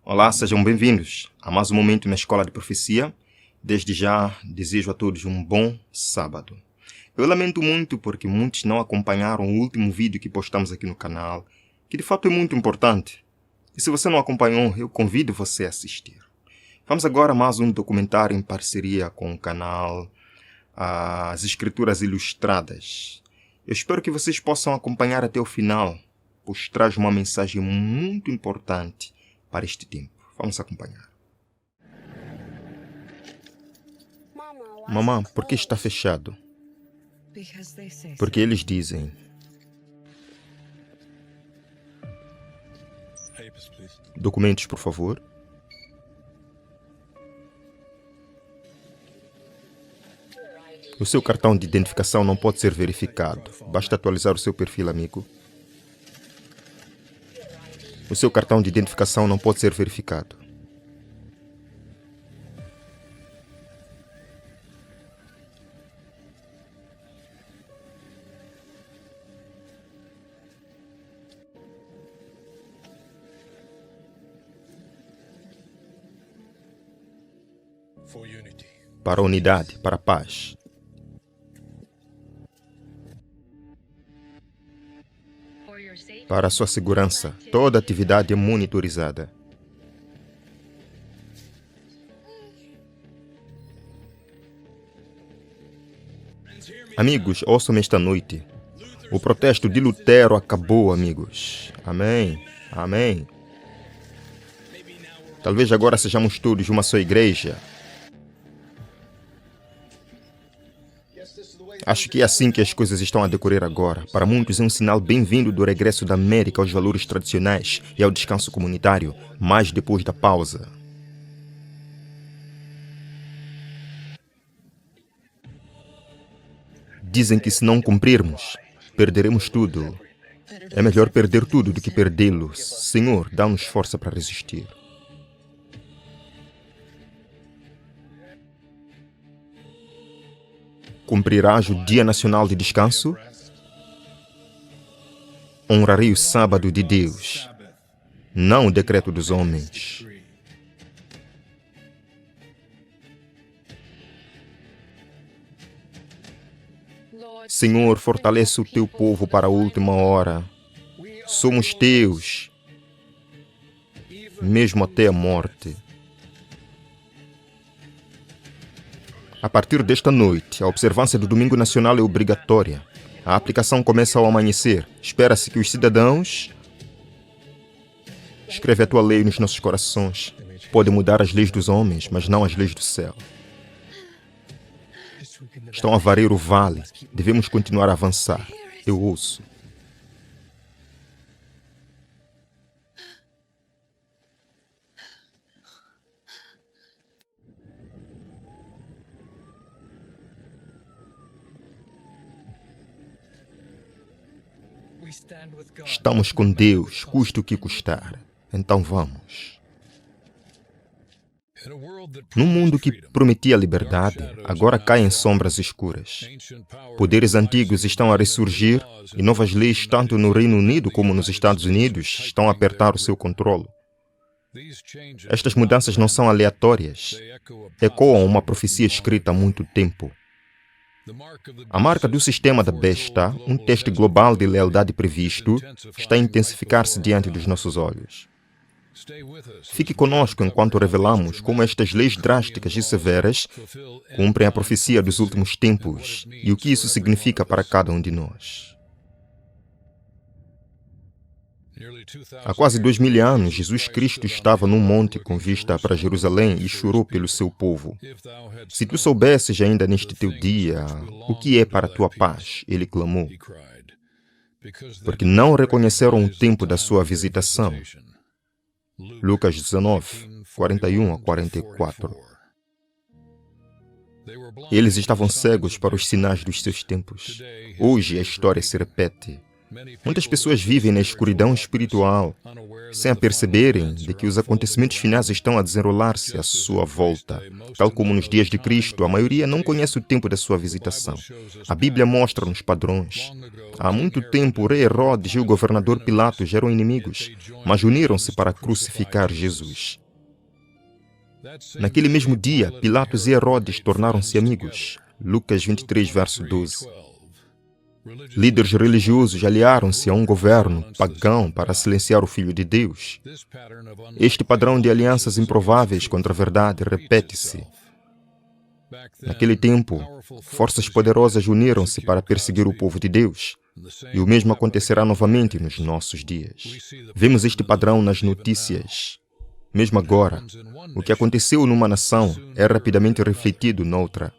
Olá, sejam bem-vindos a mais um momento na Escola de Profecia. Desde já, desejo a todos um bom sábado. Eu lamento muito porque muitos não acompanharam o último vídeo que postamos aqui no canal, que de fato é muito importante. E se você não acompanhou, eu convido você a assistir. Vamos agora a mais um documentário em parceria com o canal As Escrituras Ilustradas. Eu espero que vocês possam acompanhar até o final, pois traz uma mensagem muito importante para este tempo. Vamos acompanhar. Mamãe, por que está fechado? Porque eles dizem. Documentos, por favor. O seu cartão de identificação não pode ser verificado. Basta atualizar o seu perfil, amigo. O seu cartão de identificação não pode ser verificado. Para a unidade, para a paz. Para a sua segurança, toda atividade é monitorizada. Amigos, ouçam-me esta noite. O protesto de Lutero acabou, amigos. Amém. Amém. Talvez agora sejamos todos uma só igreja. Acho que é assim que as coisas estão a decorrer agora. Para muitos é um sinal bem-vindo do regresso da América aos valores tradicionais e ao descanso comunitário, mas depois da pausa. Dizem que se não cumprirmos, perderemos tudo. É melhor perder tudo do que perdê-lo. Senhor, dá-nos força para resistir. Cumprirás o Dia Nacional de Descanso? Honrarei o sábado de Deus, não o decreto dos homens. Senhor, fortalece o teu povo para a última hora. Somos teus, mesmo até a morte. A partir desta noite, a observância do Domingo Nacional é obrigatória. A aplicação começa ao amanhecer. Espera-se que os cidadãos... Escreve a tua lei nos nossos corações. Pode mudar as leis dos homens, mas não as leis do céu. Estão a varrer o vale. Devemos continuar a avançar. Eu ouço. Estamos com Deus, custe o que custar. Então vamos. Num mundo que prometia liberdade, agora caem sombras escuras. Poderes antigos estão a ressurgir e novas leis, tanto no Reino Unido como nos Estados Unidos, estão a apertar o seu controle. Estas mudanças não são aleatórias. Ecoam uma profecia escrita há muito tempo. A marca do sistema da besta, um teste global de lealdade previsto, está a intensificar-se diante dos nossos olhos. Fique conosco enquanto revelamos como estas leis drásticas e severas cumprem a profecia dos últimos tempos e o que isso significa para cada um de nós. Há quase 2000 anos, Jesus Cristo estava num monte com vista para Jerusalém e chorou pelo seu povo. Se tu soubesses ainda neste teu dia o que é para a tua paz, ele clamou, porque não reconheceram o tempo da sua visitação. Lucas 19, 41 a 44. Eles estavam cegos para os sinais dos seus tempos. Hoje a história se repete. Muitas pessoas vivem na escuridão espiritual, sem aperceberem de que os acontecimentos finais estão a desenrolar-se à sua volta. Tal como nos dias de Cristo, a maioria não conhece o tempo da sua visitação. A Bíblia mostra-nos padrões. Há muito tempo, o rei Herodes e o governador Pilatos eram inimigos, mas uniram-se para crucificar Jesus. Naquele mesmo dia, Pilatos e Herodes tornaram-se amigos. Lucas 23, verso 12. Líderes religiosos aliaram-se a um governo pagão para silenciar o Filho de Deus. Este padrão de alianças improváveis contra a verdade repete-se. Naquele tempo, forças poderosas uniram-se para perseguir o povo de Deus. E o mesmo acontecerá novamente nos nossos dias. Vemos este padrão nas notícias. Mesmo agora, o que aconteceu numa nação é rapidamente refletido noutra.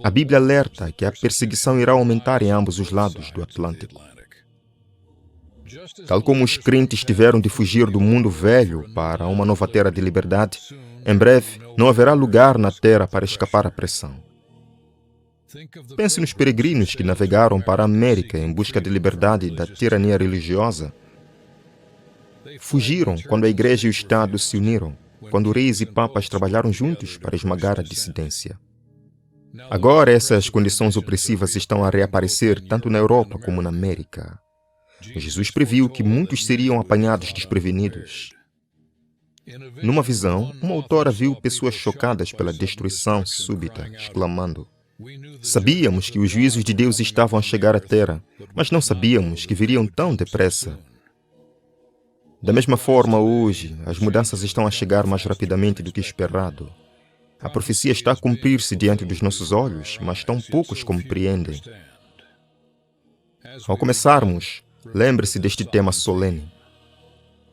A Bíblia alerta que a perseguição irá aumentar em ambos os lados do Atlântico. Tal como os crentes tiveram de fugir do mundo velho para uma nova terra de liberdade, em breve não haverá lugar na terra para escapar à pressão. Pense nos peregrinos que navegaram para a América em busca de liberdade da tirania religiosa. Fugiram quando a Igreja e o Estado se uniram, quando reis e papas trabalharam juntos para esmagar a dissidência. Agora essas condições opressivas estão a reaparecer tanto na Europa como na América. Jesus previu que muitos seriam apanhados desprevenidos. Numa visão, uma autora viu pessoas chocadas pela destruição súbita, exclamando: "Sabíamos que os juízos de Deus estavam a chegar à terra, mas não sabíamos que viriam tão depressa." Da mesma forma, hoje, as mudanças estão a chegar mais rapidamente do que esperado. A profecia está a cumprir-se diante dos nossos olhos, mas tão poucos compreendem. Ao começarmos, lembre-se deste tema solene.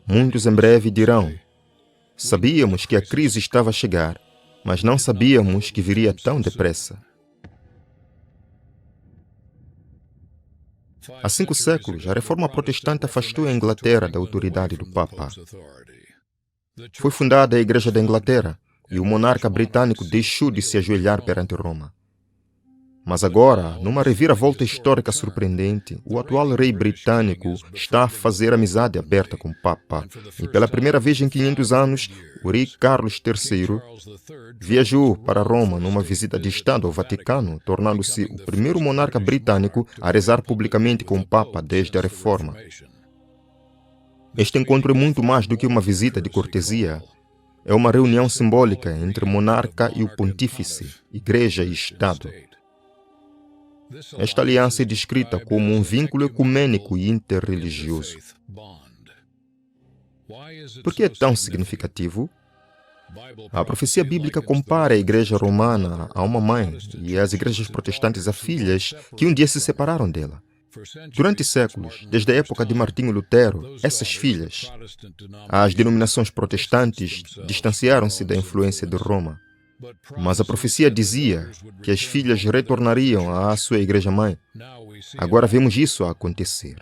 Muitos em breve dirão: "Sabíamos que a crise estava a chegar, mas não sabíamos que viria tão depressa." Há 5 séculos, a reforma protestante afastou a Inglaterra da autoridade do Papa. Foi fundada a Igreja da Inglaterra e o monarca britânico deixou de se ajoelhar perante Roma. Mas agora, numa reviravolta histórica surpreendente, o atual rei britânico está a fazer amizade aberta com o Papa. E pela primeira vez em 500 anos, o rei Carlos III viajou para Roma numa visita de Estado ao Vaticano, tornando-se o primeiro monarca britânico a rezar publicamente com o Papa desde a Reforma. Este encontro é muito mais do que uma visita de cortesia. É uma reunião simbólica entre o monarca e o pontífice, igreja e Estado. Esta aliança é descrita como um vínculo ecumênico e interreligioso. Por que é tão significativo? A profecia bíblica compara a igreja romana a uma mãe e as igrejas protestantes a filhas que um dia se separaram dela. Durante séculos, desde a época de Martinho Lutero, essas filhas, as denominações protestantes, distanciaram-se da influência de Roma. Mas a profecia dizia que as filhas retornariam à sua igreja-mãe. Agora vemos isso a acontecer.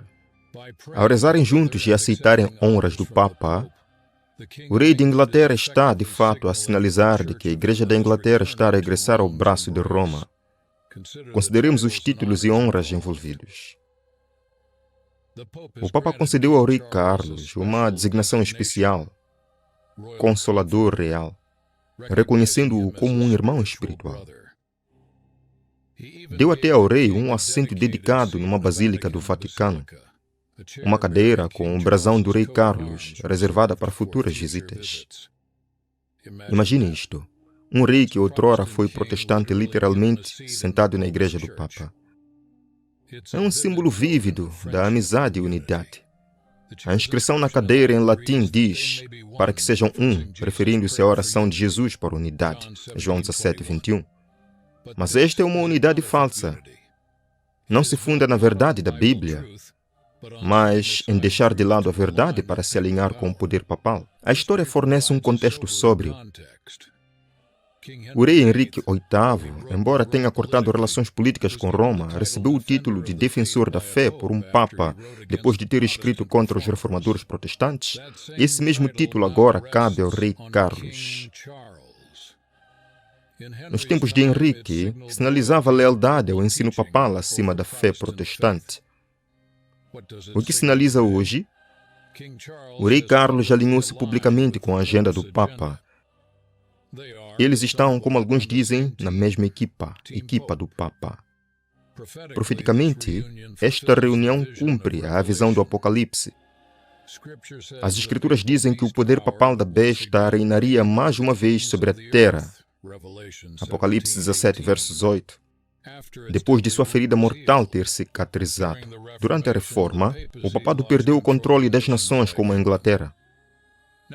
Ao rezarem juntos e aceitarem honras do Papa, o rei de Inglaterra está, de fato, a sinalizar de que a Igreja da Inglaterra está a regressar ao braço de Roma. Consideremos os títulos e honras envolvidos. O Papa concedeu ao rei Carlos uma designação especial, Consolador Real, reconhecendo-o como um irmão espiritual. Deu até ao rei um assento dedicado numa basílica do Vaticano, uma cadeira com o brasão do rei Carlos, reservada para futuras visitas. Imagine isto: um rei que outrora foi protestante literalmente sentado na igreja do Papa. É um símbolo vívido da amizade e unidade. A inscrição na cadeira em latim diz: "para que sejam um", referindo-se à oração de Jesus para a unidade, João 17, 21. Mas esta é uma unidade falsa. Não se funda na verdade da Bíblia, mas em deixar de lado a verdade para se alinhar com o poder papal. A história fornece um contexto sóbrio. O rei Henrique VIII, embora tenha cortado relações políticas com Roma, recebeu o título de defensor da fé por um papa depois de ter escrito contra os reformadores protestantes. Esse mesmo título agora cabe ao rei Carlos. Nos tempos de Henrique, sinalizava lealdade ao ensino papal acima da fé protestante. O que sinaliza hoje? O rei Carlos alinhou-se publicamente com a agenda do Papa. Eles estão, como alguns dizem, na mesma equipa do Papa. Profeticamente, esta reunião cumpre a visão do Apocalipse. As Escrituras dizem que o poder papal da besta reinaria mais uma vez sobre a terra. Apocalipse 17, versos 8. Depois de sua ferida mortal ter cicatrizado. Durante a Reforma, o papado perdeu o controle das nações como a Inglaterra.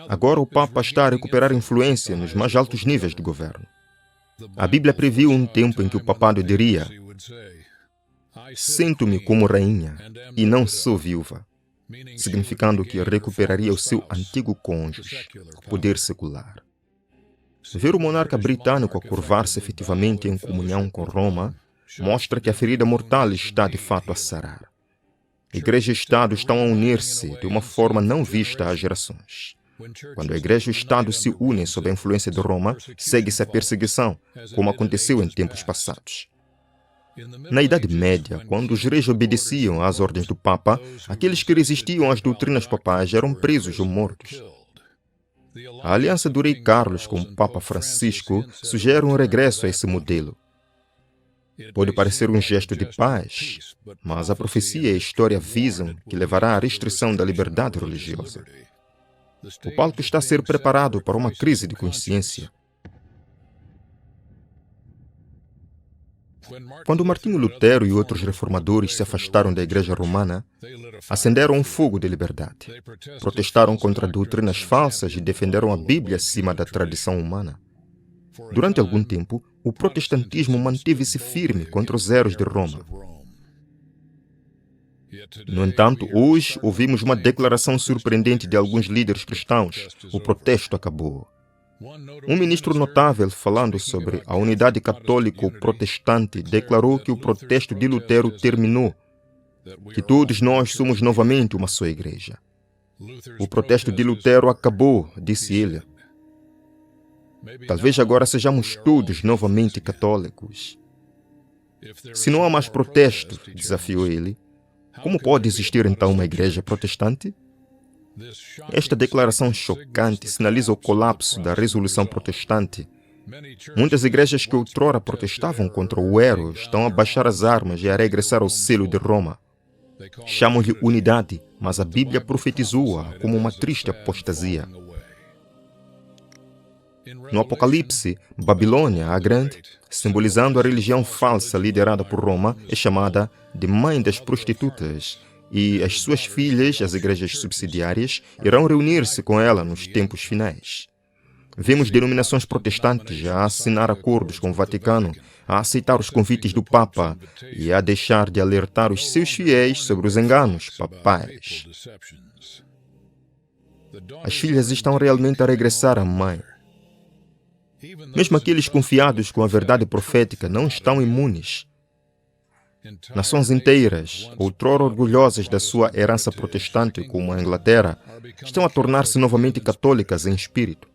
Agora o Papa está a recuperar influência nos mais altos níveis de governo. A Bíblia previu um tempo em que o papado diria: "Sinto-me como rainha e não sou viúva", significando que recuperaria o seu antigo cônjuge, o poder secular. Ver o monarca britânico a curvar-se efetivamente em comunhão com Roma mostra que a ferida mortal está de fato a sarar. Igreja e Estado estão a unir-se de uma forma não vista há gerações. Quando a Igreja e o Estado se unem sob a influência de Roma, segue-se a perseguição, como aconteceu em tempos passados. Na Idade Média, quando os reis obedeciam às ordens do Papa, aqueles que resistiam às doutrinas papais eram presos ou mortos. A aliança do rei Carlos com o Papa Francisco sugere um regresso a esse modelo. Pode parecer um gesto de paz, mas a profecia e a história avisam que levará à restrição da liberdade religiosa. O palco está a ser preparado para uma crise de consciência. Quando Martinho Lutero e outros reformadores se afastaram da Igreja Romana, acenderam um fogo de liberdade. Protestaram contra doutrinas falsas e defenderam a Bíblia acima da tradição humana. Durante algum tempo, o protestantismo manteve-se firme contra os eros de Roma. No entanto, hoje ouvimos uma declaração surpreendente de alguns líderes cristãos: o protesto acabou. Um ministro notável, falando sobre a unidade católico-protestante, declarou que o protesto de Lutero terminou, que todos nós somos novamente uma só igreja. O protesto de Lutero acabou, disse ele. Talvez agora sejamos todos novamente católicos. Se não há mais protesto, desafiou ele, como pode existir então uma igreja protestante? Esta declaração chocante sinaliza o colapso da resolução protestante. Muitas igrejas que outrora protestavam contra o ero estão a baixar as armas e a regressar ao selo de Roma. Chamam-lhe unidade, mas a Bíblia profetizou-a como uma triste apostasia. No Apocalipse, Babilônia, a Grande, simbolizando a religião falsa liderada por Roma, é chamada de Mãe das Prostitutas, e as suas filhas, as igrejas subsidiárias, irão reunir-se com ela nos tempos finais. Vemos denominações protestantes a assinar acordos com o Vaticano, a aceitar os convites do Papa e a deixar de alertar os seus fiéis sobre os enganos papais. As filhas estão realmente a regressar à mãe. Mesmo aqueles confiados com a verdade profética não estão imunes. Nações inteiras, outrora orgulhosas da sua herança protestante, como a Inglaterra, estão a tornar-se novamente católicas em espírito.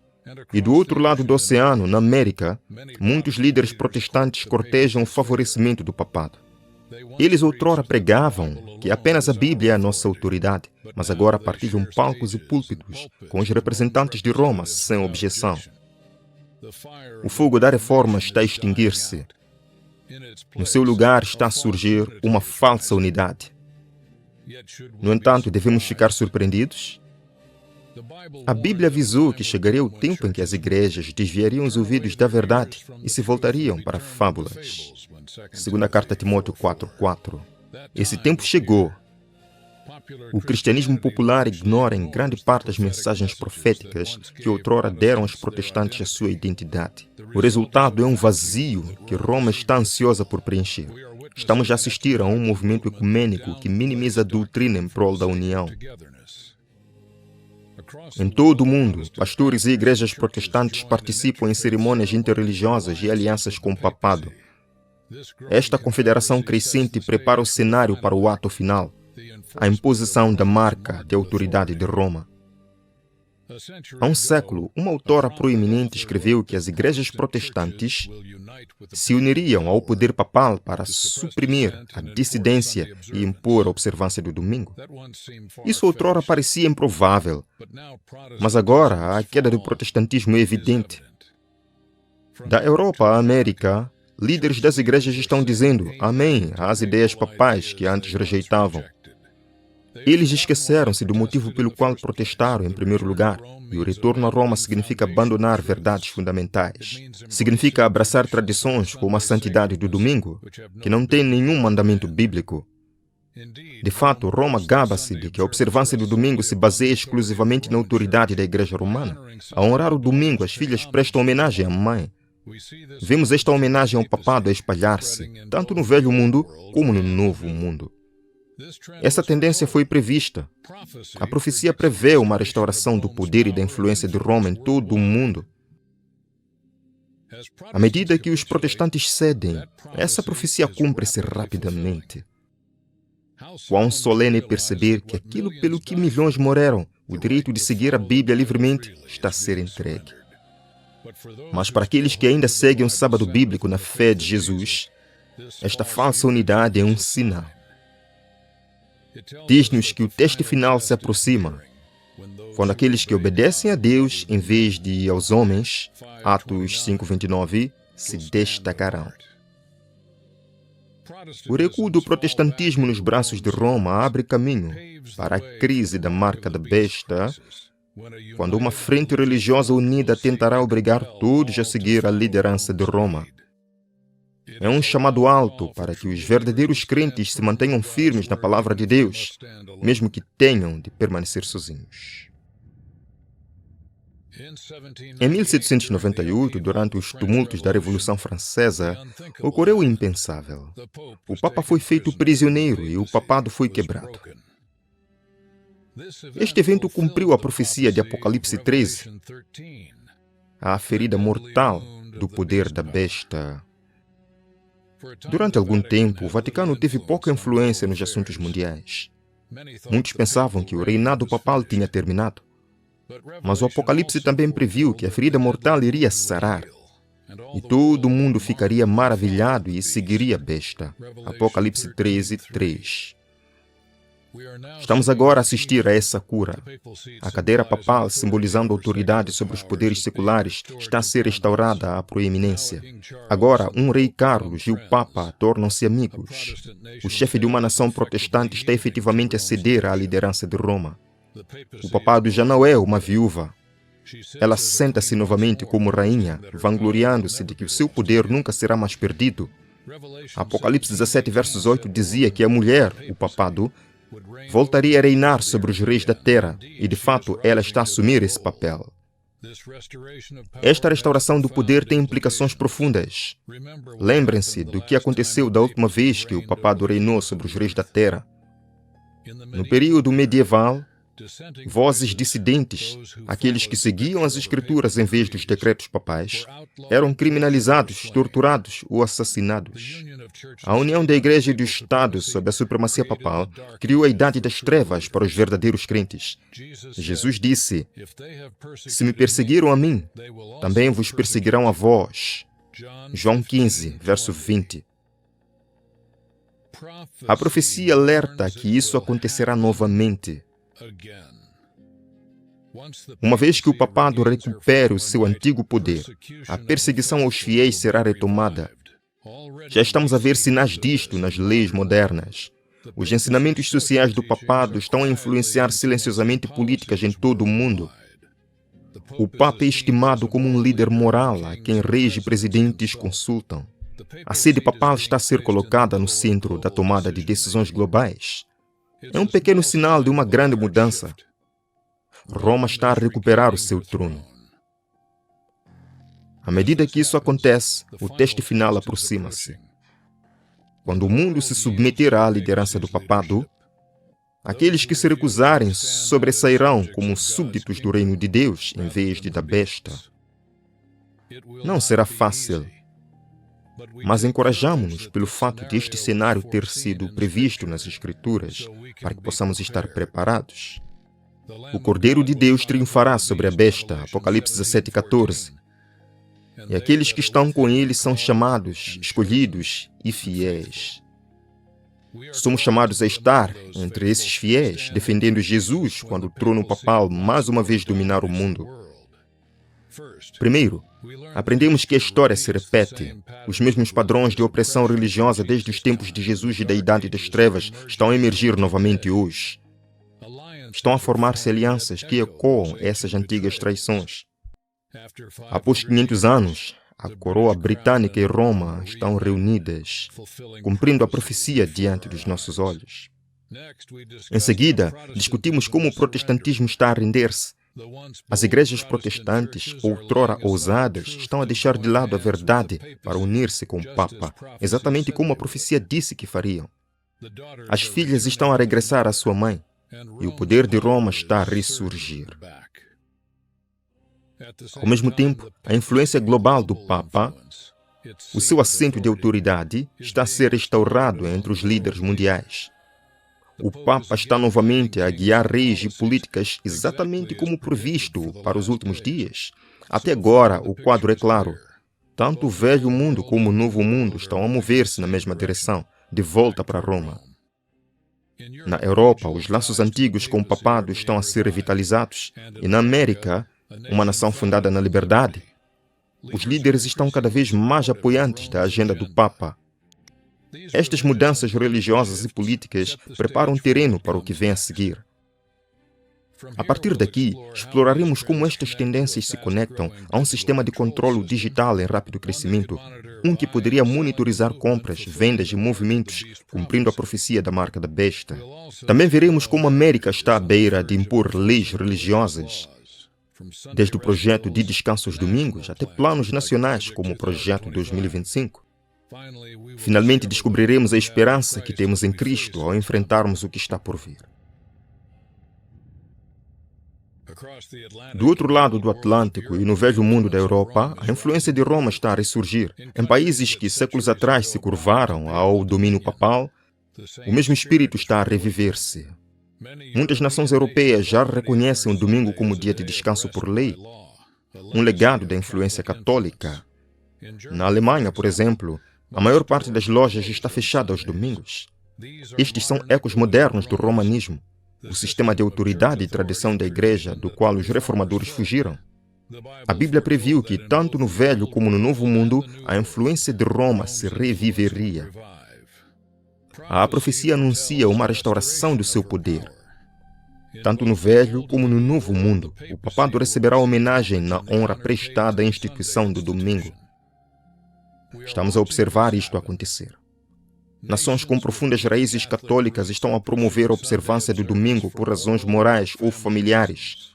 E do outro lado do oceano, na América, muitos líderes protestantes cortejam o favorecimento do papado. Eles outrora pregavam que apenas a Bíblia é a nossa autoridade, mas agora partilham palcos e púlpitos com os representantes de Roma sem objeção. O fogo da reforma está a extinguir-se. No seu lugar está a surgir uma falsa unidade. No entanto, devemos ficar surpreendidos? A Bíblia avisou que chegaria o tempo em que as igrejas desviariam os ouvidos da verdade e se voltariam para fábulas. Segunda carta a Timóteo 4:4. Esse tempo chegou. O cristianismo popular ignora em grande parte as mensagens proféticas que outrora deram aos protestantes a sua identidade. O resultado é um vazio que Roma está ansiosa por preencher. Estamos a assistir a um movimento ecumênico que minimiza a doutrina em prol da união. Em todo o mundo, pastores e igrejas protestantes participam em cerimônias interreligiosas e alianças com o papado. Esta confederação crescente prepara o cenário para o ato final, a imposição da marca de autoridade de Roma. Há um século, uma autora proeminente escreveu que as igrejas protestantes se uniriam ao poder papal para suprimir a dissidência e impor a observância do domingo. Isso outrora parecia improvável, mas agora a queda do protestantismo é evidente. Da Europa à América, líderes das igrejas estão dizendo amém às ideias papais que antes rejeitavam. Eles esqueceram-se do motivo pelo qual protestaram em primeiro lugar, e o retorno a Roma significa abandonar verdades fundamentais. Significa abraçar tradições como a santidade do domingo, que não tem nenhum mandamento bíblico. De fato, Roma gaba-se de que a observância do domingo se baseia exclusivamente na autoridade da Igreja Romana. Ao honrar o domingo, as filhas prestam homenagem à mãe. Vemos esta homenagem ao papado a espalhar-se, tanto no Velho Mundo como no Novo Mundo. Essa tendência foi prevista. A profecia prevê uma restauração do poder e da influência de Roma em todo o mundo. À medida que os protestantes cedem, essa profecia cumpre-se rapidamente. Quão solene perceber que aquilo pelo que milhões morreram, o direito de seguir a Bíblia livremente, está a ser entregue. Mas para aqueles que ainda seguem o sábado bíblico na fé de Jesus, esta falsa unidade é um sinal. Diz-nos que o teste final se aproxima, quando aqueles que obedecem a Deus em vez de aos homens, Atos 5:29, se destacarão. O recuo do protestantismo nos braços de Roma abre caminho para a crise da marca da besta, quando uma frente religiosa unida tentará obrigar todos a seguir a liderança de Roma. É um chamado alto para que os verdadeiros crentes se mantenham firmes na palavra de Deus, mesmo que tenham de permanecer sozinhos. Em 1798, durante os tumultos da Revolução Francesa, ocorreu o impensável. O Papa foi feito prisioneiro e o papado foi quebrado. Este evento cumpriu a profecia de Apocalipse 13, a ferida mortal do poder da besta. Durante algum tempo, o Vaticano teve pouca influência nos assuntos mundiais. Muitos pensavam que o reinado papal tinha terminado. Mas o Apocalipse também previu que a ferida mortal iria sarar. E todo mundo ficaria maravilhado e seguiria a besta. Apocalipse 13:3. Estamos agora a assistir a essa cura. A cadeira papal, simbolizando a autoridade sobre os poderes seculares, está a ser restaurada à proeminência. Agora, um rei Carlos e o Papa tornam-se amigos. O chefe de uma nação protestante está efetivamente a ceder à liderança de Roma. O papado já não é uma viúva. Ela senta-se novamente como rainha, vangloriando-se de que o seu poder nunca será mais perdido. Apocalipse 17:8 dizia que a mulher, o papado, voltaria a reinar sobre os reis da terra, e de fato ela está a assumir esse papel. Esta restauração do poder tem implicações profundas. Lembrem-se do que aconteceu da última vez que o papado reinou sobre os reis da terra. No período medieval, vozes dissidentes, aqueles que seguiam as escrituras em vez dos decretos papais, eram criminalizados, torturados ou assassinados. A união da Igreja e do Estado sob a supremacia papal criou a idade das trevas para os verdadeiros crentes. Jesus disse: "Se me perseguiram a mim, também vos perseguirão a vós." João 15:20. A profecia alerta que isso acontecerá novamente. Uma vez que o papado recupere o seu antigo poder, a perseguição aos fiéis será retomada. Já estamos a ver sinais disto nas leis modernas. Os ensinamentos sociais do papado estão a influenciar silenciosamente políticas em todo o mundo. O Papa é estimado como um líder moral a quem reis e presidentes consultam. A sede papal está a ser colocada no centro da tomada de decisões globais. É um pequeno sinal de uma grande mudança. Roma está a recuperar o seu trono. À medida que isso acontece, o teste final aproxima-se. Quando o mundo se submeter à liderança do papado, aqueles que se recusarem sobressairão como súbditos do reino de Deus em vez de da besta. Não será fácil, mas encorajamo-nos pelo fato de este cenário ter sido previsto nas Escrituras para que possamos estar preparados. O Cordeiro de Deus triunfará sobre a besta, Apocalipse 17:14. E aqueles que estão com ele são chamados, escolhidos e fiéis. Somos chamados a estar entre esses fiéis, defendendo Jesus quando o trono papal mais uma vez dominar o mundo. Primeiro, aprendemos que a história se repete. Os mesmos padrões de opressão religiosa desde os tempos de Jesus e da Idade das Trevas estão a emergir novamente hoje. Estão a formar-se alianças que ecoam essas antigas traições. Após 500 anos, a coroa britânica e Roma estão reunidas, cumprindo a profecia diante dos nossos olhos. Em seguida, discutimos como o protestantismo está a render-se. As igrejas protestantes, outrora ousadas, estão a deixar de lado a verdade para unir-se com o Papa, exatamente como a profecia disse que fariam. As filhas estão a regressar à sua mãe, e o poder de Roma está a ressurgir. Ao mesmo tempo, a influência global do Papa, o seu assento de autoridade, está a ser restaurado entre os líderes mundiais. O Papa está novamente a guiar reis e políticas exatamente como previsto para os últimos dias. Até agora, o quadro é claro. Tanto o velho mundo como o novo mundo estão a mover-se na mesma direção, de volta para Roma. Na Europa, os laços antigos com o papado estão a ser revitalizados. E na América, uma nação fundada na liberdade, os líderes estão cada vez mais apoiantes da agenda do Papa. Estas mudanças religiosas e políticas preparam terreno para o que vem a seguir. A partir daqui, exploraremos como estas tendências se conectam a um sistema de controle digital em rápido crescimento, que poderia monitorizar compras, vendas e movimentos, cumprindo a profecia da marca da besta. Também veremos como a América está à beira de impor leis religiosas, desde o projeto de descanso aos domingos até planos nacionais como o Projeto 2025. Finalmente descobriremos a esperança que temos em Cristo ao enfrentarmos o que está por vir. Do outro lado do Atlântico e no velho mundo da Europa, a influência de Roma está a ressurgir. Em países que séculos atrás se curvaram ao domínio papal, o mesmo espírito está a reviver-se. Muitas nações europeias já reconhecem o domingo como dia de descanso por lei, um legado da influência católica. Na Alemanha, por exemplo, a maior parte das lojas está fechada aos domingos. Estes são ecos modernos do romanismo, o sistema de autoridade e tradição da Igreja do qual os reformadores fugiram. A Bíblia previu que, tanto no Velho como no Novo Mundo, a influência de Roma se reviveria. A profecia anuncia uma restauração do seu poder. Tanto no Velho como no Novo Mundo, o papado receberá homenagem na honra prestada à instituição do domingo. Estamos a observar isto acontecer. Nações com profundas raízes católicas estão a promover a observância do domingo por razões morais ou familiares.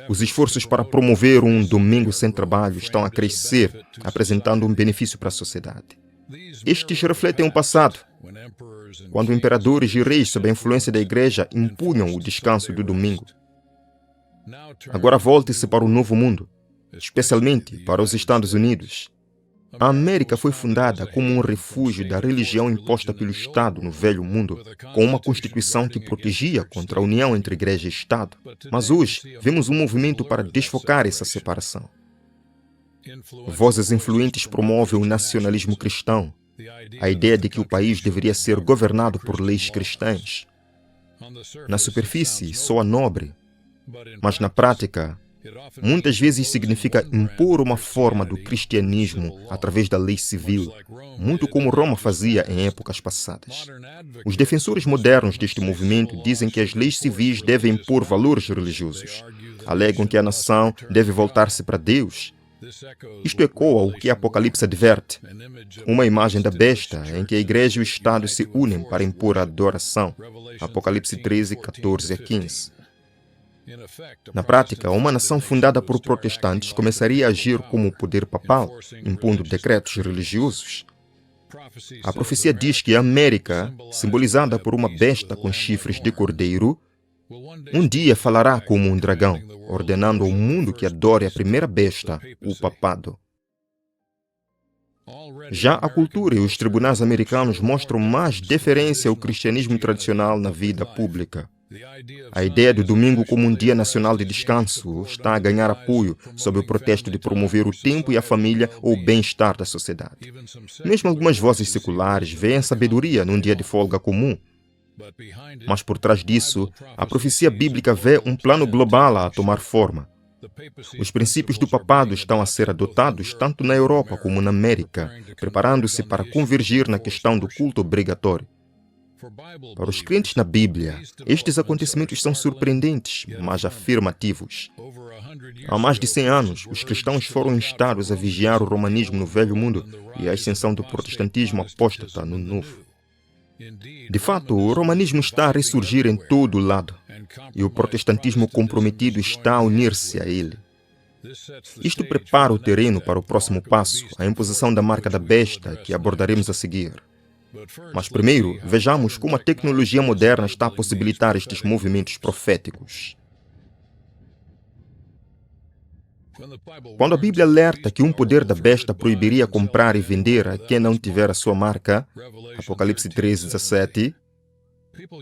Os esforços para promover um domingo sem trabalho estão a crescer, apresentando um benefício para a sociedade. Estes refletem o passado, quando imperadores e reis sob a influência da Igreja impunham o descanso do domingo. Agora volte-se para o Novo Mundo, especialmente para os Estados Unidos. A América foi fundada como um refúgio da religião imposta pelo Estado no Velho Mundo, com uma Constituição que protegia contra a união entre Igreja e Estado. Mas hoje, vemos um movimento para desfocar essa separação. Vozes influentes promovem o nacionalismo cristão, a ideia de que o país deveria ser governado por leis cristãs. Na superfície, soa nobre, mas na prática, muitas vezes significa impor uma forma do cristianismo através da lei civil, muito como Roma fazia em épocas passadas. Os defensores modernos deste movimento dizem que as leis civis devem impor valores religiosos. Alegam que a nação deve voltar-se para Deus. Isto ecoa o que Apocalipse adverte, uma imagem da besta em que a Igreja e o Estado se unem para impor a adoração. Apocalipse 13, 14 a 15. Na prática, uma nação fundada por protestantes começaria a agir como o poder papal, impondo decretos religiosos. A profecia diz que a América, simbolizada por uma besta com chifres de cordeiro, um dia falará como um dragão, ordenando ao mundo que adore a primeira besta, o papado. Já a cultura e os tribunais americanos mostram mais deferência ao cristianismo tradicional na vida pública. A ideia do domingo como um dia nacional de descanso está a ganhar apoio sob o pretexto de promover o tempo e a família ou o bem-estar da sociedade. Mesmo algumas vozes seculares veem sabedoria num dia de folga comum. Mas por trás disso, a profecia bíblica vê um plano global a tomar forma. Os princípios do papado estão a ser adotados tanto na Europa como na América, preparando-se para convergir na questão do culto obrigatório. Para os crentes na Bíblia, estes acontecimentos são surpreendentes, mas afirmativos. Há mais de 100 anos, os cristãos foram instados a vigiar o romanismo no Velho Mundo e a ascensão do protestantismo apóstata no Novo. De fato, o romanismo está a ressurgir em todo o lado, e o protestantismo comprometido está a unir-se a ele. Isto prepara o terreno para o próximo passo, a imposição da marca da besta, que abordaremos a seguir. Mas primeiro, vejamos como a tecnologia moderna está a possibilitar estes movimentos proféticos. Quando a Bíblia alerta que um poder da besta proibiria comprar e vender a quem não tiver a sua marca, Apocalipse 13:17,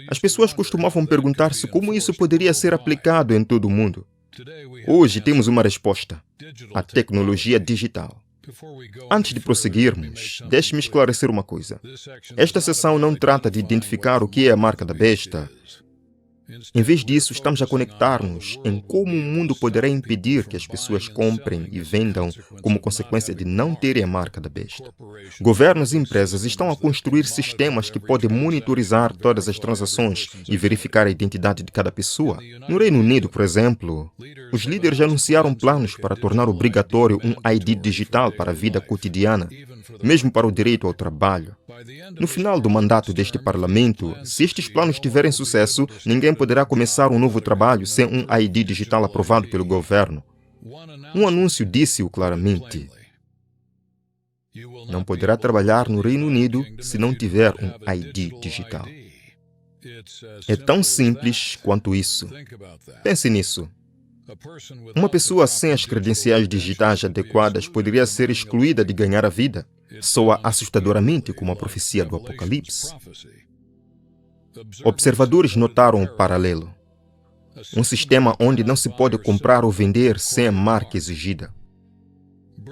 as pessoas costumavam perguntar-se como isso poderia ser aplicado em todo o mundo. Hoje temos uma resposta: a tecnologia digital. Antes de prosseguirmos, deixe-me esclarecer uma coisa. Esta sessão não trata de identificar o que é a marca da besta. Em vez disso, estamos a conectar-nos em como o mundo poderá impedir que as pessoas comprem e vendam como consequência de não terem a marca da besta. Governos e empresas estão a construir sistemas que podem monitorizar todas as transações e verificar a identidade de cada pessoa. No Reino Unido, por exemplo, os líderes anunciaram planos para tornar obrigatório um ID digital para a vida cotidiana, mesmo para o direito ao trabalho. No final do mandato deste Parlamento, se estes planos tiverem sucesso, ninguém poderá começar um novo trabalho sem um ID digital aprovado pelo governo. Um anúncio disse-o claramente. Não poderá trabalhar no Reino Unido se não tiver um ID digital. É tão simples quanto isso. Pense nisso. Uma pessoa sem as credenciais digitais adequadas poderia ser excluída de ganhar a vida. Soa assustadoramente como a profecia do Apocalipse. Observadores notaram o paralelo. Um sistema onde não se pode comprar ou vender sem a marca exigida.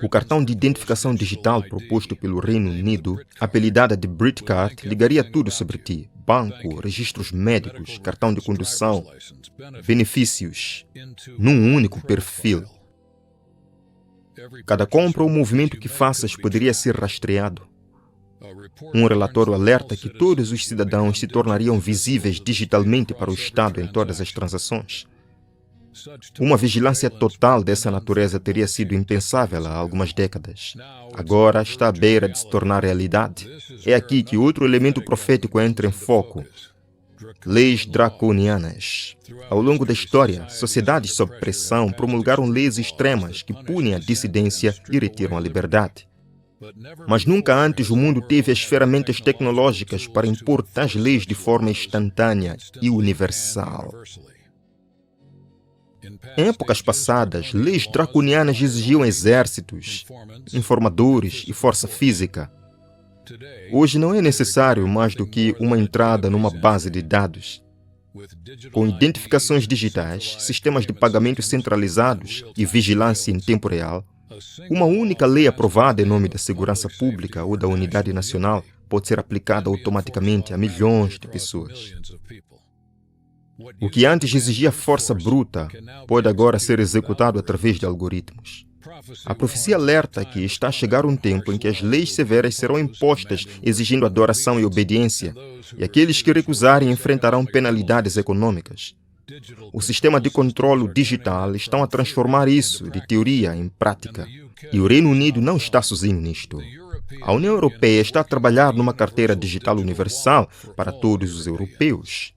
O cartão de identificação digital proposto pelo Reino Unido, apelidada de BritCard, ligaria tudo sobre ti: banco, registros médicos, cartão de condução, benefícios, num único perfil. Cada compra ou movimento que faças poderia ser rastreado. Um relatório alerta que todos os cidadãos se tornariam visíveis digitalmente para o Estado em todas as transações. Uma vigilância total dessa natureza teria sido impensável há algumas décadas. Agora está à beira de se tornar realidade. É aqui que outro elemento profético entra em foco: leis draconianas. Ao longo da história, sociedades sob pressão promulgaram leis extremas que punem a dissidência e retiram a liberdade. Mas nunca antes o mundo teve as ferramentas tecnológicas para impor tais leis de forma instantânea e universal. Em épocas passadas, leis draconianas exigiam exércitos, informadores e força física. Hoje não é necessário mais do que uma entrada numa base de dados. Com identificações digitais, sistemas de pagamento centralizados e vigilância em tempo real, uma única lei aprovada em nome da segurança pública ou da unidade nacional pode ser aplicada automaticamente a milhões de pessoas. O que antes exigia força bruta pode agora ser executado através de algoritmos. A profecia alerta que está a chegar um tempo em que as leis severas serão impostas exigindo adoração e obediência, e aqueles que recusarem enfrentarão penalidades econômicas. O sistema de controle digital está a transformar isso de teoria em prática, e o Reino Unido não está sozinho nisto. A União Europeia está a trabalhar numa carteira digital universal para todos os europeus.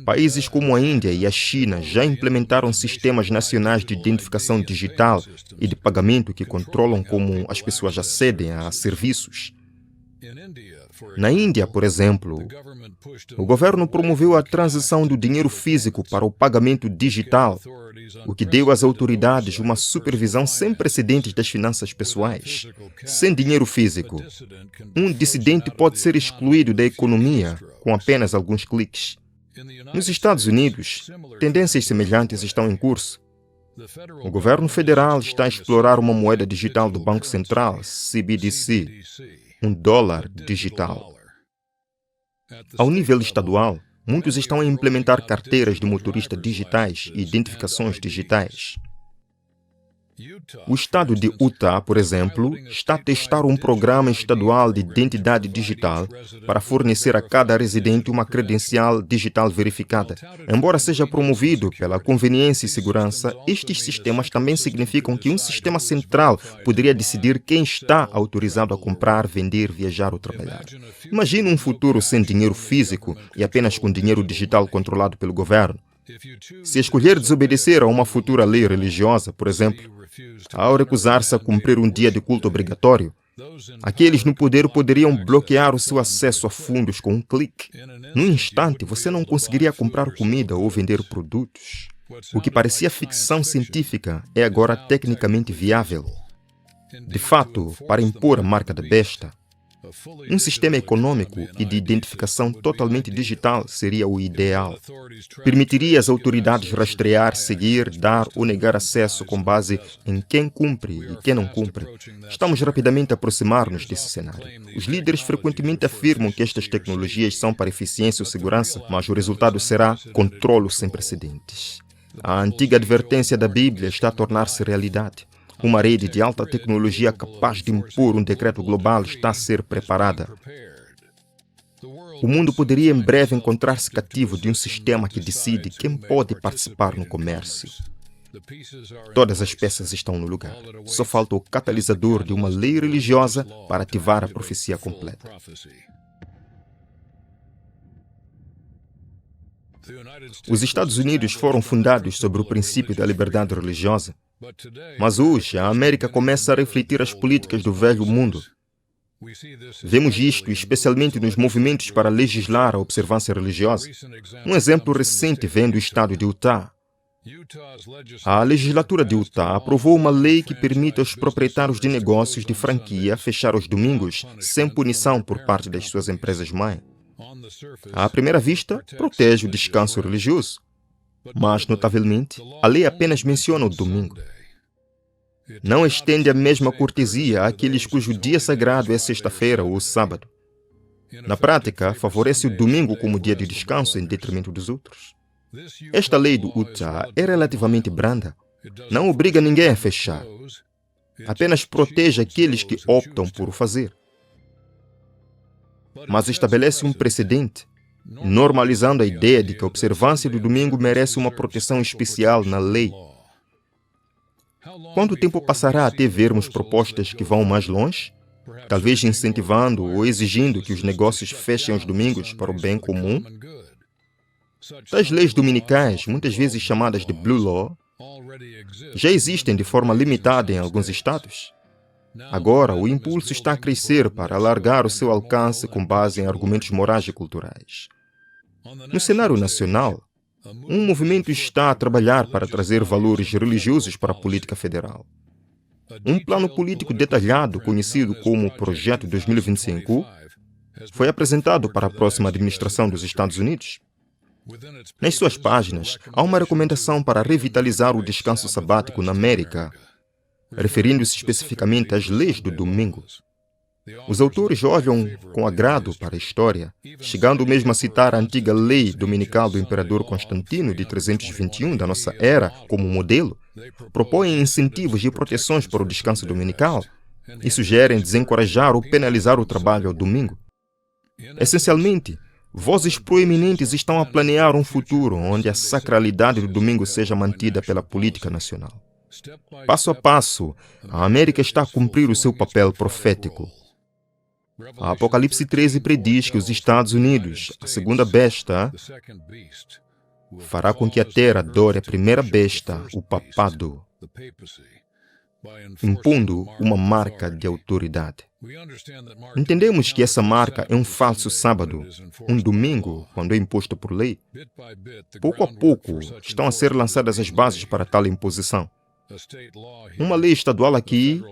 Países como a Índia e a China já implementaram sistemas nacionais de identificação digital e de pagamento que controlam como as pessoas acedem a serviços. Na Índia, por exemplo, o governo promoveu a transição do dinheiro físico para o pagamento digital, o que deu às autoridades uma supervisão sem precedentes das finanças pessoais. Sem dinheiro físico, um dissidente pode ser excluído da economia com apenas alguns cliques. Nos Estados Unidos, tendências semelhantes estão em curso. O governo federal está a explorar uma moeda digital do Banco Central, CBDC, um dólar digital. Ao nível estadual, muitos estão a implementar carteiras de motorista digitais e identificações digitais. O estado de Utah, por exemplo, está a testar um programa estadual de identidade digital para fornecer a cada residente uma credencial digital verificada. Embora seja promovido pela conveniência e segurança, estes sistemas também significam que um sistema central poderia decidir quem está autorizado a comprar, vender, viajar ou trabalhar. Imagine um futuro sem dinheiro físico e apenas com dinheiro digital controlado pelo governo. Se escolher desobedecer a uma futura lei religiosa, por exemplo, ao recusar-se a cumprir um dia de culto obrigatório, aqueles no poder poderiam bloquear o seu acesso a fundos com um clique. Num instante, você não conseguiria comprar comida ou vender produtos. O que parecia ficção científica é agora tecnicamente viável. De fato, para impor a marca da besta, um sistema econômico e de identificação totalmente digital seria o ideal. Permitiria às autoridades rastrear, seguir, dar ou negar acesso com base em quem cumpre e quem não cumpre. Estamos rapidamente a aproximar-nos desse cenário. Os líderes frequentemente afirmam que estas tecnologias são para eficiência ou segurança, mas o resultado será controlo sem precedentes. A antiga advertência da Bíblia está a tornar-se realidade. Uma rede de alta tecnologia capaz de impor um decreto global está a ser preparada. O mundo poderia em breve encontrar-se cativo de um sistema que decide quem pode participar no comércio. Todas as peças estão no lugar. Só falta o catalisador de uma lei religiosa para ativar a profecia completa. Os Estados Unidos foram fundados sobre o princípio da liberdade religiosa. Mas hoje, a América começa a refletir as políticas do velho mundo. Vemos isto especialmente nos movimentos para legislar a observância religiosa. Um exemplo recente vem do estado de Utah. A legislatura de Utah aprovou uma lei que permite aos proprietários de negócios de franquia fechar aos domingos sem punição por parte das suas empresas-mãe. À primeira vista, protege o descanso religioso. Mas, notavelmente, a lei apenas menciona o domingo. Não estende a mesma cortesia àqueles cujo dia sagrado é sexta-feira ou sábado. Na prática, favorece o domingo como dia de descanso em detrimento dos outros. Esta lei do Utah é relativamente branda. Não obriga ninguém a fechar. Apenas protege aqueles que optam por o fazer. Mas estabelece um precedente, normalizando a ideia de que a observância do domingo merece uma proteção especial na lei. Quanto tempo passará até vermos propostas que vão mais longe? Talvez incentivando ou exigindo que os negócios fechem aos domingos para o bem comum? Tais leis dominicais, muitas vezes chamadas de Blue Law, já existem de forma limitada em alguns estados. Agora, o impulso está a crescer para alargar o seu alcance com base em argumentos morais e culturais. No cenário nacional, um movimento está a trabalhar para trazer valores religiosos para a política federal. Um plano político detalhado, conhecido como Projeto 2025, foi apresentado para a próxima administração dos Estados Unidos. Nas suas páginas, há uma recomendação para revitalizar o descanso sabático na América, referindo-se especificamente às leis do domingo. Os autores olham com agrado para a história, chegando mesmo a citar a antiga lei dominical do imperador Constantino de 321 da nossa era como modelo, propõem incentivos e proteções para o descanso dominical e sugerem desencorajar ou penalizar o trabalho ao domingo. Essencialmente, vozes proeminentes estão a planear um futuro onde a sacralidade do domingo seja mantida pela política nacional. Passo a passo, a América está a cumprir o seu papel profético. A Apocalipse 13 prediz que os Estados Unidos, a segunda besta, fará com que a terra adore a primeira besta, o papado, impondo uma marca de autoridade. Entendemos que essa marca é um falso sábado, um domingo, quando é imposto por lei. Pouco a pouco, estão a ser lançadas as bases para tal imposição. Uma lei estadual aqui,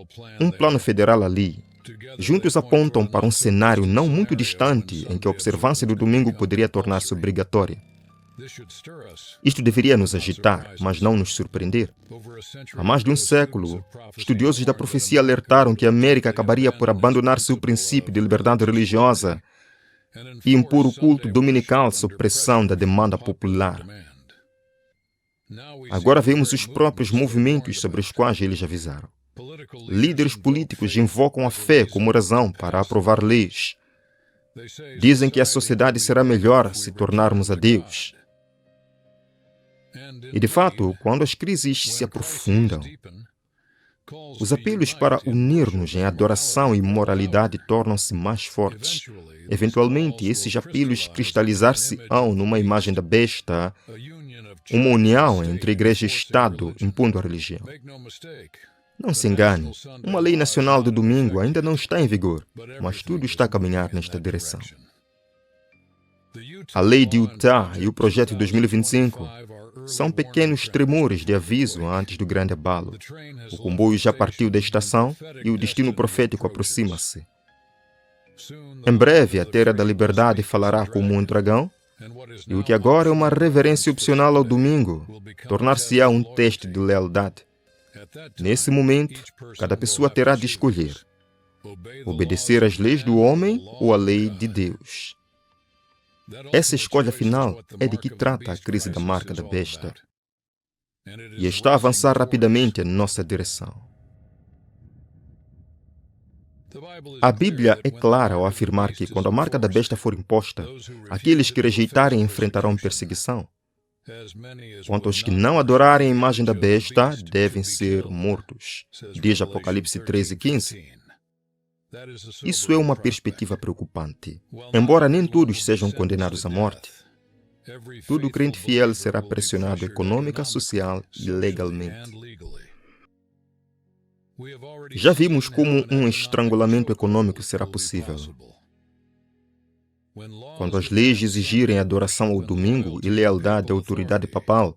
um plano federal ali. Juntos apontam para um cenário não muito distante em que a observância do domingo poderia tornar-se obrigatória. Isto deveria nos agitar, mas não nos surpreender. Há mais de um século, estudiosos da profecia alertaram que a América acabaria por abandonar seu princípio de liberdade religiosa e impor o culto dominical sob pressão da demanda popular. Agora vemos os próprios movimentos sobre os quais eles avisaram. Líderes políticos invocam a fé como razão para aprovar leis. Dizem que a sociedade será melhor se tornarmos a Deus. E de fato, quando as crises se aprofundam, os apelos para unir-nos em adoração e moralidade tornam-se mais fortes. Eventualmente, esses apelos cristalizar-se-ão numa imagem da besta, uma união entre igreja e Estado impondo a religião. Não se engane, uma lei nacional do domingo ainda não está em vigor, mas tudo está a caminhar nesta direção. A lei de Utah e o projeto 2025 são pequenos tremores de aviso antes do grande abalo. O comboio já partiu da estação e o destino profético aproxima-se. Em breve, a Terra da Liberdade falará como um dragão, e o que agora é uma reverência opcional ao domingo tornar-se-á um teste de lealdade. Nesse momento, cada pessoa terá de escolher obedecer às leis do homem ou à lei de Deus. Essa escolha final é de que trata a crise da marca da besta e está a avançar rapidamente em nossa direção. A Bíblia é clara ao afirmar que, quando a marca da besta for imposta, aqueles que rejeitarem enfrentarão perseguição. Quanto aos que não adorarem a imagem da besta, devem ser mortos. Diz Apocalipse 13:15. Isso é uma perspectiva preocupante. Embora nem todos sejam condenados à morte, todo crente fiel será pressionado econômica, social e legalmente. Já vimos como um estrangulamento econômico será possível. Quando as leis exigirem adoração ao domingo e lealdade à autoridade papal,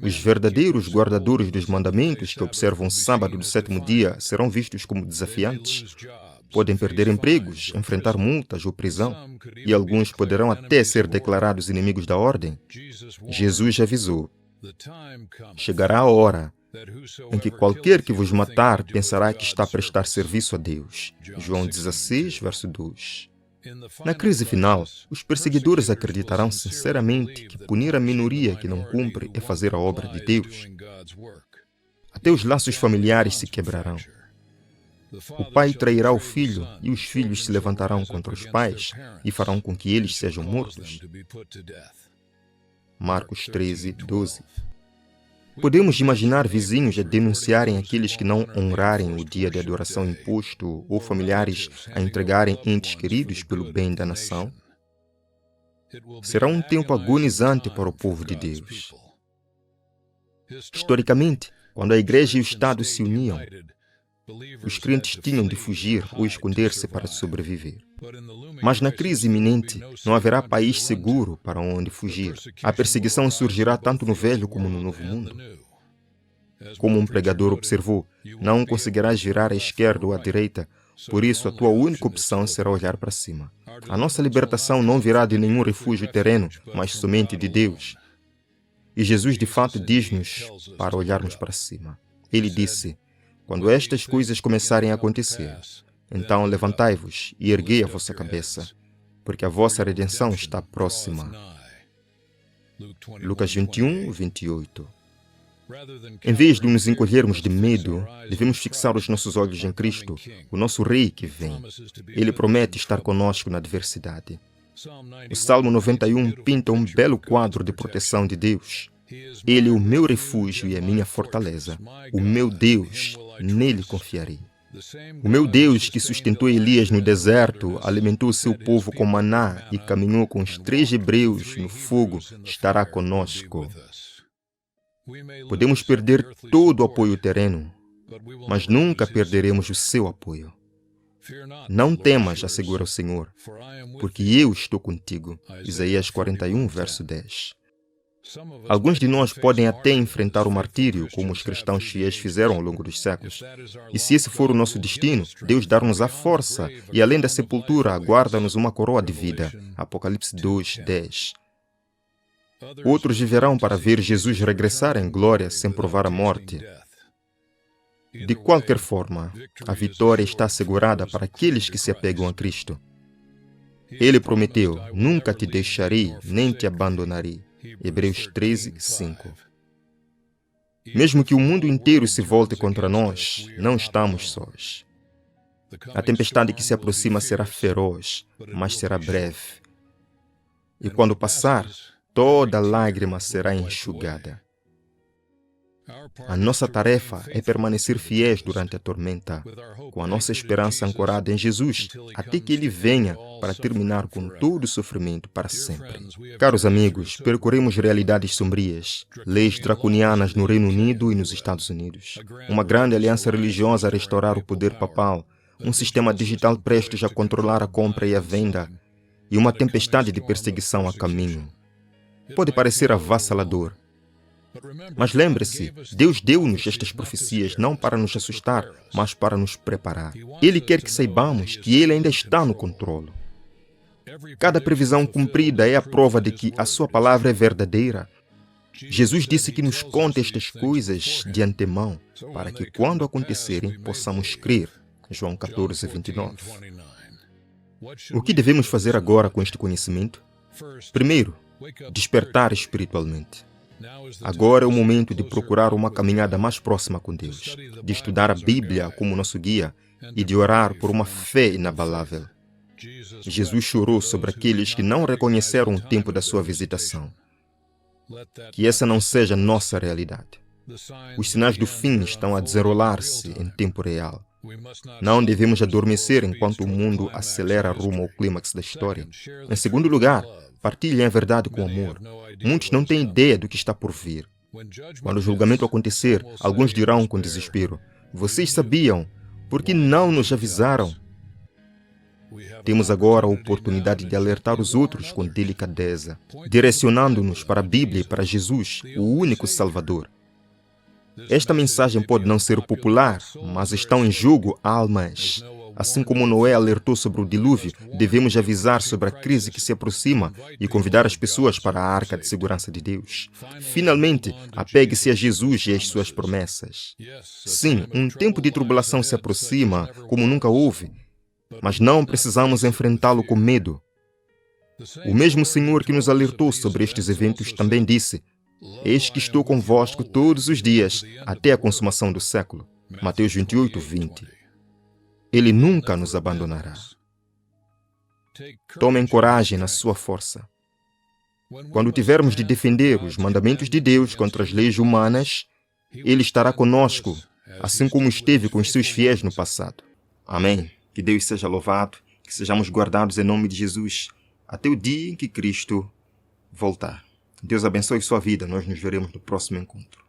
os verdadeiros guardadores dos mandamentos que observam o sábado do sétimo dia serão vistos como desafiantes. Podem perder empregos, enfrentar multas ou prisão, e alguns poderão até ser declarados inimigos da ordem. Jesus avisou: chegará a hora em que qualquer que vos matar pensará que está a prestar serviço a Deus. João 16, verso 2. Na crise final, os perseguidores acreditarão sinceramente que punir a minoria que não cumpre é fazer a obra de Deus. Até os laços familiares se quebrarão. O pai trairá o filho e os filhos se levantarão contra os pais e farão com que eles sejam mortos. Marcos 13, 12. Podemos imaginar vizinhos a denunciarem aqueles que não honrarem o dia de adoração imposto ou familiares a entregarem entes queridos pelo bem da nação? Será um tempo agonizante para o povo de Deus. Historicamente, quando a igreja e o Estado se uniam, os crentes tinham de fugir ou esconder-se para sobreviver. Mas na crise iminente, não haverá país seguro para onde fugir. A perseguição surgirá tanto no Velho como no Novo Mundo. Como um pregador observou, não conseguirás girar à esquerda ou à direita, por isso a tua única opção será olhar para cima. A nossa libertação não virá de nenhum refúgio terreno, mas somente de Deus. E Jesus de fato diz-nos para olharmos para cima. Ele disse: quando estas coisas começarem a acontecer, então levantai-vos e erguei a vossa cabeça, porque a vossa redenção está próxima. Lucas 21, 28. Em vez de nos encolhermos de medo, devemos fixar os nossos olhos em Cristo, o nosso Rei que vem. Ele promete estar conosco na adversidade. O Salmo 91 pinta um belo quadro de proteção de Deus. Ele é o meu refúgio e a minha fortaleza. O meu Deus, nele confiarei. O meu Deus que sustentou Elias no deserto, alimentou seu povo com maná e caminhou com os 3 hebreus no fogo, estará conosco. Podemos perder todo o apoio terreno, mas nunca perderemos o seu apoio. Não temas, assegura o Senhor, porque eu estou contigo. Isaías 41, verso 10. Alguns de nós podem até enfrentar o martírio, como os cristãos fiéis fizeram ao longo dos séculos. E se esse for o nosso destino, Deus dar-nos a força e, além da sepultura, aguarda-nos uma coroa de vida. Apocalipse 2, 10. Outros viverão para ver Jesus regressar em glória sem provar a morte. De qualquer forma, a vitória está assegurada para aqueles que se apegam a Cristo. Ele prometeu: nunca te deixarei, nem te abandonarei. Hebreus 13, 5. Mesmo que o mundo inteiro se volte contra nós, não estamos sós. A tempestade que se aproxima será feroz, mas será breve. E quando passar, toda lágrima será enxugada. A nossa tarefa é permanecer fiéis durante a tormenta, com a nossa esperança ancorada em Jesus, até que Ele venha para terminar com todo o sofrimento para sempre. Caros amigos, percorremos realidades sombrias, leis draconianas no Reino Unido e nos Estados Unidos, uma grande aliança religiosa a restaurar o poder papal, um sistema digital prestes a controlar a compra e a venda, e uma tempestade de perseguição a caminho. Pode parecer avassalador, mas lembre-se, Deus deu-nos estas profecias não para nos assustar, mas para nos preparar. Ele quer que saibamos que Ele ainda está no controle. Cada previsão cumprida é a prova de que a sua palavra é verdadeira. Jesus disse que nos conta estas coisas de antemão, para que quando acontecerem, possamos crer. João 14, 29. O que devemos fazer agora com este conhecimento? Primeiro, despertar espiritualmente. Agora é o momento de procurar uma caminhada mais próxima com Deus, de estudar a Bíblia como nosso guia e de orar por uma fé inabalável. Jesus chorou sobre aqueles que não reconheceram o tempo da sua visitação. Que essa não seja nossa realidade. Os sinais do fim estão a desenrolar-se em tempo real. Não devemos adormecer enquanto o mundo acelera rumo ao clímax da história. Em segundo lugar, partilhem a verdade com amor. Muitos não têm ideia do que está por vir. Quando o julgamento acontecer, alguns dirão com desespero: vocês sabiam, por que não nos avisaram? Temos agora a oportunidade de alertar os outros com delicadeza, direcionando-nos para a Bíblia e para Jesus, o único Salvador. Esta mensagem pode não ser popular, mas estão em jogo almas. Assim como Noé alertou sobre o dilúvio, devemos avisar sobre a crise que se aproxima e convidar as pessoas para a arca de segurança de Deus. Finalmente, apegue-se a Jesus e às suas promessas. Sim, um tempo de tribulação se aproxima, como nunca houve, mas não precisamos enfrentá-lo com medo. O mesmo Senhor que nos alertou sobre estes eventos também disse: eis que estou convosco todos os dias, até a consumação do século. Mateus 28, 20. Ele nunca nos abandonará. Tomem coragem na sua força. Quando tivermos de defender os mandamentos de Deus contra as leis humanas, Ele estará conosco, assim como esteve com os seus fiéis no passado. Amém. Que Deus seja louvado, que sejamos guardados em nome de Jesus, até o dia em que Cristo voltar. Deus abençoe sua vida. Nós nos veremos no próximo encontro.